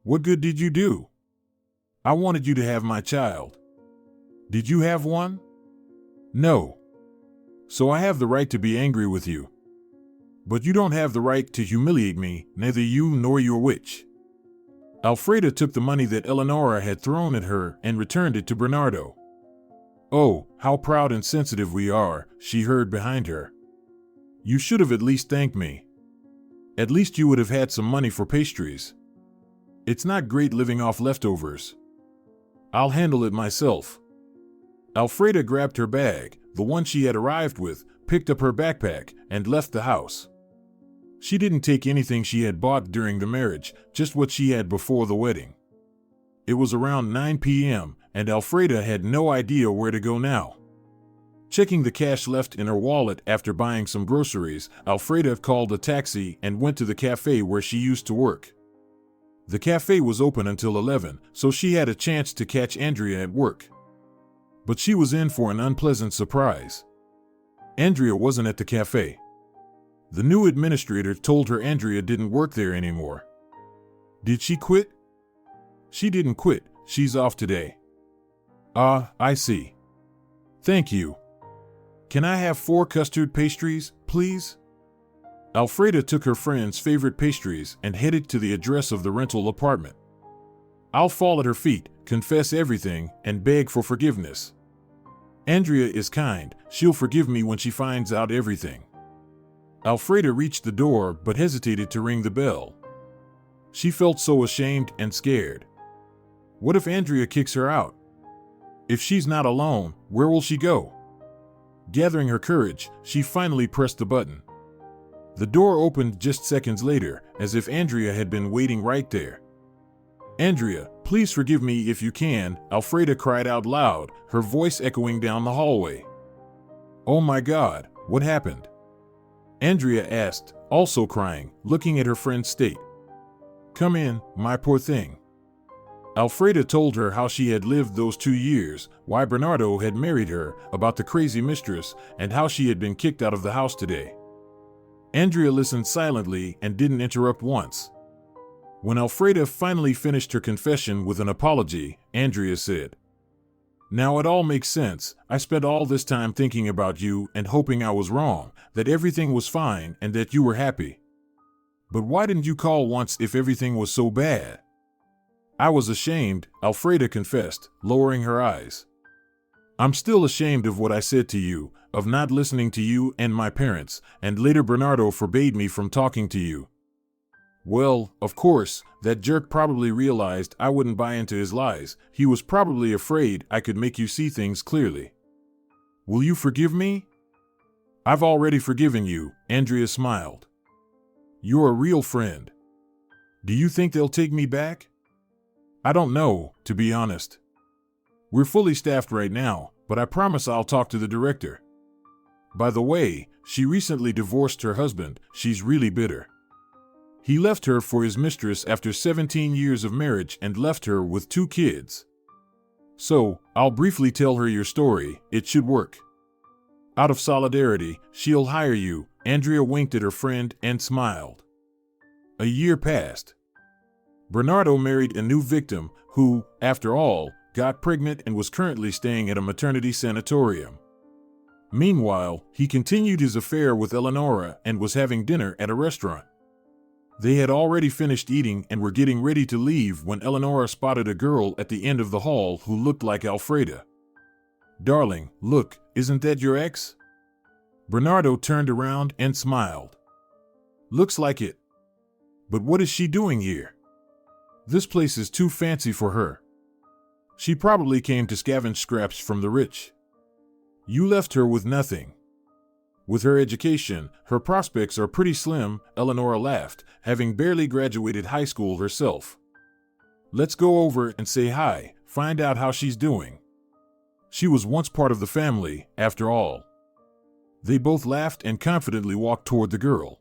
What good did you do? I wanted you to have my child. Did you have one? No. So I have the right to be angry with you. But you don't have the right to humiliate me, neither you nor your witch. Alfreda took the money that Eleonora had thrown at her and returned it to Bernardo. Oh, how proud and sensitive we are, she heard behind her. You should have at least thanked me. At least you would have had some money for pastries. It's not great living off leftovers. I'll handle it myself. Alfreda grabbed her bag, the one she had arrived with, picked up her backpack, and left the house. She didn't take anything she had bought during the marriage, just what she had before the wedding. It was around 9 p.m., and Alfreda had no idea where to go now. Checking the cash left in her wallet after buying some groceries, Alfreda called a taxi and went to the cafe where she used to work. The cafe was open until 11, so she had a chance to catch Andrea at work. But she was in for an unpleasant surprise. Andrea wasn't at the cafe. The new administrator told her Andrea didn't work there anymore. Did she quit? She didn't quit, she's off today. Ah, I see. Thank you. Can I have 4 custard pastries, please? Alfreda took her friend's favorite pastries and headed to the address of the rental apartment. I'll fall at her feet, confess everything, and beg for forgiveness. Andrea is kind, she'll forgive me when she finds out everything. Alfreda reached the door but hesitated to ring the bell. She felt so ashamed and scared. What if Andrea kicks her out? If she's not alone, where will she go? Gathering her courage, she finally pressed the button. The door opened just seconds later, as if Andrea had been waiting right there. Andrea, please forgive me if you can, Alfreda cried out loud, her voice echoing down the hallway. Oh my God, what happened? Andrea asked, also crying, looking at her friend's state. Come in, my poor thing. Alfreda told her how she had lived those 2 years, why Bernardo had married her, about the crazy mistress, and how she had been kicked out of the house today. Andrea listened silently and didn't interrupt once. When Alfreda finally finished her confession with an apology, Andrea said, Now it all makes sense. I spent all this time thinking about you and hoping I was wrong, that everything was fine and that you were happy. But why didn't you call once if everything was so bad? I was ashamed, Alfreda confessed, lowering her eyes. I'm still ashamed of what I said to you, of not listening to you and my parents, and later Bernardo forbade me from talking to you. Well, of course, that jerk probably realized I wouldn't buy into his lies. He was probably afraid I could make you see things clearly. Will you forgive me? I've already forgiven you, Andrea smiled. You're a real friend. Do you think they'll take me back? I don't know, to be honest. We're fully staffed right now, but I promise I'll talk to the director. By the way, she recently divorced her husband. She's really bitter. He left her for his mistress after 17 years of marriage and left her with 2 kids. So, I'll briefly tell her your story. It should work. Out of solidarity, she'll hire you. Andrea winked at her friend and smiled. A year passed. Bernardo married a new victim who, after all, got pregnant and was currently staying at a maternity sanatorium. Meanwhile, he continued his affair with Eleonora and was having dinner at a restaurant. They had already finished eating and were getting ready to leave when Eleonora spotted a girl at the end of the hall who looked like Alfreda. "Darling, look, isn't that your ex?" Bernardo turned around and smiled. "Looks like it. But what is she doing here? This place is too fancy for her. She probably came to scavenge scraps from the rich. You left her with nothing." "With her education, her prospects are pretty slim," Eleonora laughed, having barely graduated high school herself. "Let's go over and say hi, find out how she's doing. She was once part of the family, after all." They both laughed and confidently walked toward the girl.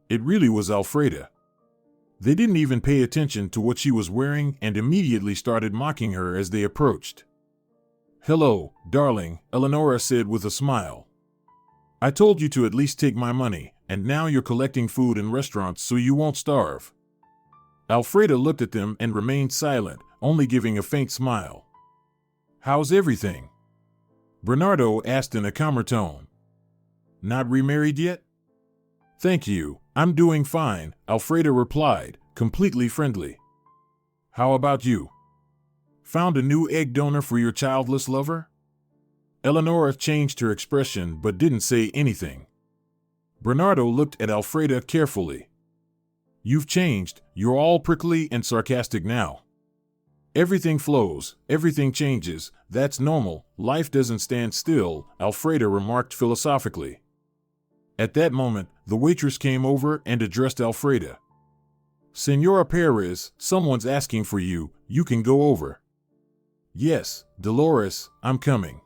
It really was Alfreda. They didn't even pay attention to what she was wearing and immediately started mocking her as they approached. "Hello, darling," Eleonora said with a smile. "I told you to at least take my money, and now you're collecting food in restaurants so you won't starve." Alfreda looked at them and remained silent, only giving a faint smile. "How's everything?" Bernardo asked in a calmer tone. "Not remarried yet?" "Thank you, I'm doing fine," Alfreda replied, completely friendly. "How about you? Found a new egg donor for your childless lover?" Eleonora changed her expression but didn't say anything. Bernardo looked at Alfreda carefully. "You've changed, you're all prickly and sarcastic now." "Everything flows, everything changes, that's normal, life doesn't stand still," Alfreda remarked philosophically. At that moment, the waitress came over and addressed Alfreda. "Senora Perez, someone's asking for you, you can go over." "Yes, Dolores, I'm coming."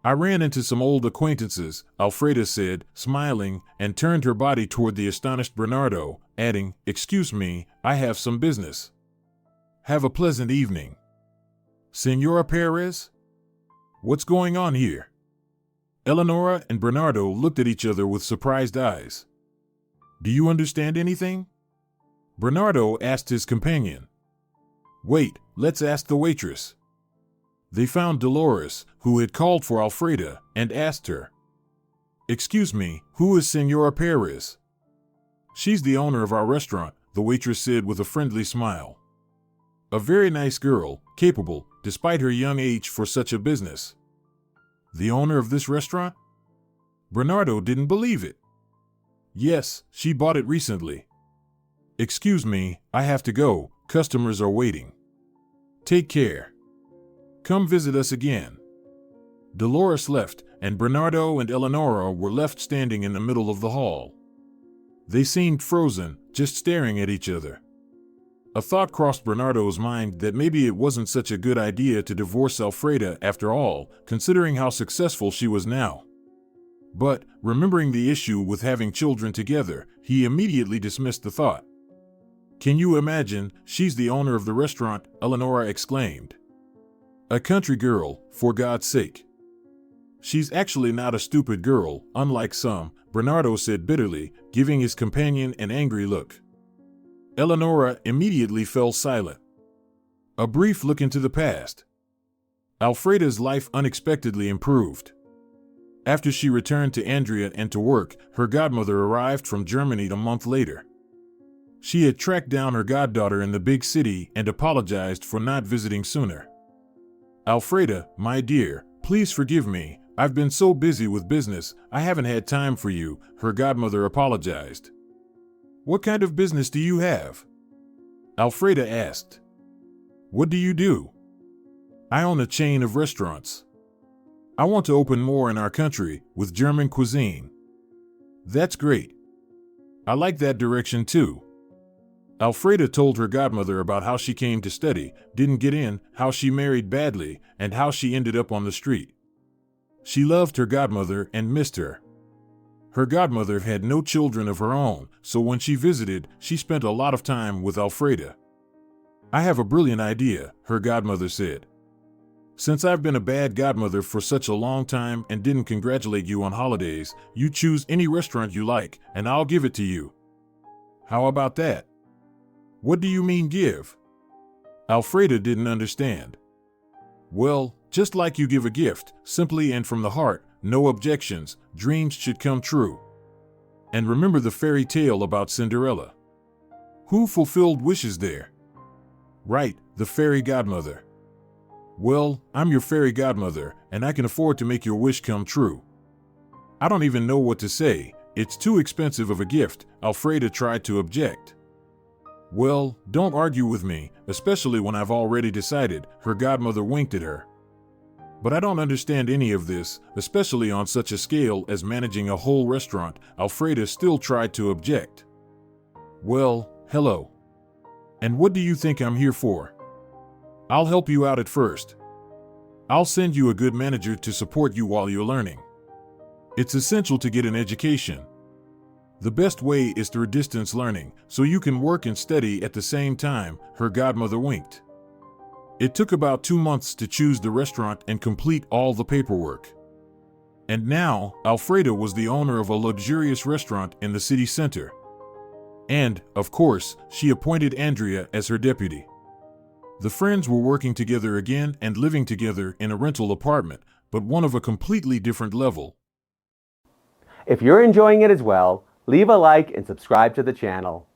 "I ran into some old acquaintances," Alfreda said, smiling, and turned her body toward the astonished Bernardo, adding, "Excuse me, I have some business." "Have a pleasant evening." "Senora Perez? What's going on here?" Eleonora and Bernardo looked at each other with surprised eyes. "Do you understand anything?" Bernardo asked his companion. "Wait, let's ask the waitress." They found Dolores, who had called for Alfreda, and asked her, "Excuse me, who is Senora Perez?" "She's the owner of our restaurant," the waitress said with a friendly smile. "A very nice girl, capable, despite her young age for such a business." "The owner of this restaurant?" Bernardo didn't believe it. "Yes, she bought it recently." "Excuse me, I have to go, customers are waiting." "Take care. Come visit us again." Dolores left, and Bernardo and Eleonora were left standing in the middle of the hall. They seemed frozen, just staring at each other. A thought crossed Bernardo's mind that maybe it wasn't such a good idea to divorce Alfreda after all, considering how successful she was now. But, remembering the issue with having children together, he immediately dismissed the thought. "Can you imagine, she's the owner of the restaurant," Eleonora exclaimed. "A country girl, for God's sake." "She's actually not a stupid girl, unlike some," Bernardo said bitterly, giving his companion an angry look. Eleonora immediately fell silent. A brief look into the past. Alfreda's life unexpectedly improved. After she returned to Andria and to work, her godmother arrived from Germany a month later. She had tracked down her goddaughter in the big city and apologized for not visiting sooner. "Alfreda, my dear, please forgive me. I've been so busy with business, I haven't had time for you," her godmother apologized. "What kind of business do you have?" Alfreda asked. "What do you do?" "I own a chain of restaurants. I want to open more in our country, with German cuisine." "That's great. I like that direction too." Alfreda told her godmother about how she came to study, didn't get in, how she married badly, and how she ended up on the street. She loved her godmother and missed her. Her godmother had no children of her own, so when she visited, she spent a lot of time with Alfreda. "I have a brilliant idea," her godmother said. "Since I've been a bad godmother for such a long time and didn't congratulate you on holidays, you choose any restaurant you like, and I'll give it to you." "How about that?" "What do you mean give?" Alfreda didn't understand. "Well, just like you give a gift, simply and from the heart, no objections, dreams should come true. And remember the fairy tale about Cinderella. Who fulfilled wishes there? Right, the fairy godmother. Well, I'm your fairy godmother, and I can afford to make your wish come true. I don't even know what to say. It's too expensive of a gift, Alfreda tried to object. Well, don't argue with me, especially when I've already decided, her godmother winked at her. But I don't understand any of this, especially on such a scale as managing a whole restaurant, Alfreda still tried to object. Well, hello. And what do you think I'm here for? I'll help you out at first. I'll send you a good manager to support you while you're learning. It's essential to get an education. The best way is through distance learning, so you can work and study at the same time, her godmother winked. It took about 2 months to choose the restaurant and complete all the paperwork. And now, Alfreda was the owner of a luxurious restaurant in the city center. And, of course, she appointed Andrea as her deputy. The friends were working together again and living together in a rental apartment, but one of a completely different level. If you're enjoying it as well, leave a like and subscribe to the channel.